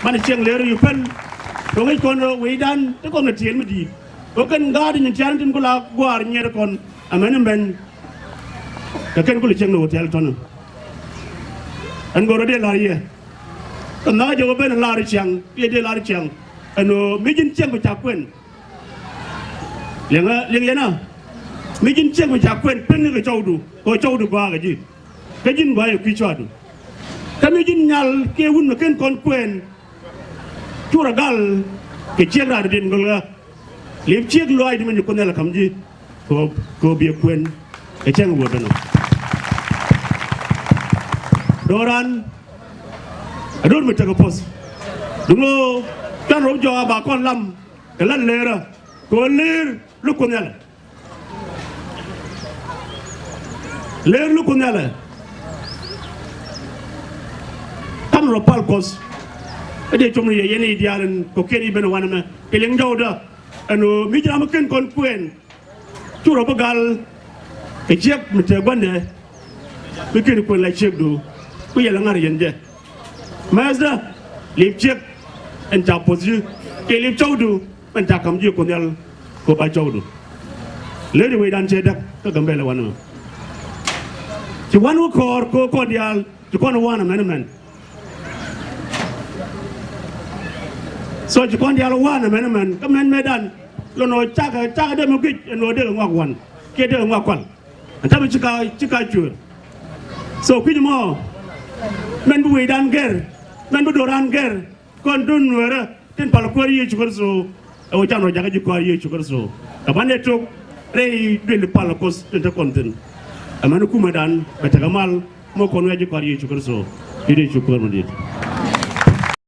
มันเชียงเลออยู่เพิ่นตรงไอ้คนเวดันตะคนเทียนไม่ดีก็กันกาดินเชียนจนกุลากวาดเนี่ยตะคนอเมริกันแต่กันกุลเชียงโนเทลตอนอันก็รถเดลารีตอนนั้นจะว่าเป็นลาริเชียงเปียเดลาริเชียงอันโนไม่ยินเชียงไปจากเพื่อนเลี้ยงนะไม่ยินเชียงไปจากเพื่อนเพื่อนนี่ก็เจ้าดูกว่ากันจีก็ยินไว้กี่ชาดูถ้าไม่ยินยัลเกี่ยวกับคนคนเพื่อนชั่วระกัลเกี่ยเชียงราดินก็เลยเลี้ยงเชียงลอยที่มันอยู่คนนี้แหละคำจีก็เบียเพื่อนเกี่ยเชียงวัวเป็นหรอโดรันอดุลมันจะกระพสดูโลจานรบจอบากอนลำแต่ลั่นเลระก็เลรลูกคนนี้แหละเลรลูกคนนี้แหละทำรบพาลโคสไอเด็กจมนี่ยันอีเดียนก็แค่นี้เป็นวันนั้นเลี้ยงเจ้าเด้ออันนู้มิจฉามันเกินคนเพื่อนชั่วรบกัลไอเชียบมันเจอบ้านเด้อไม่เคยคนไล่เชียบดูก็ยังงานยันเจ้มาสนะลิฟเช็คอันจับโพสิเกลิฟเจ้าดูมันจับคำยืดคนเดียวก็ไปเจ้าดูเรื่องเวดันเช็ดก็กำเบลวันนั้นจะวันว่าคอเดียลจะคนวันนั้นส่วนจะคนเดียลวันนั้นก็มันไม่ดันเราหน่อยจ้าเดิมมันกินหน่อยเดิมว่าวันเกเดิมว่าวันอันถ้าเป็นชิคายจูดส่วนพี่จมอมันบุยดันเกอร์มันบุโดรันเกอร์ก่อนดุนเวอร์ที่พาลควารีชุกรสูเอาจานเราอยากจะควารีชุกรสูแต่วันนี้ทุกเรื่องเรื่องพาลควสเป็นทุกคนถึงแต่มันคุมดันไปถึงมาลเมื่อคนว่าจะควารีชุกรสูที่ได้ชุกรมันดี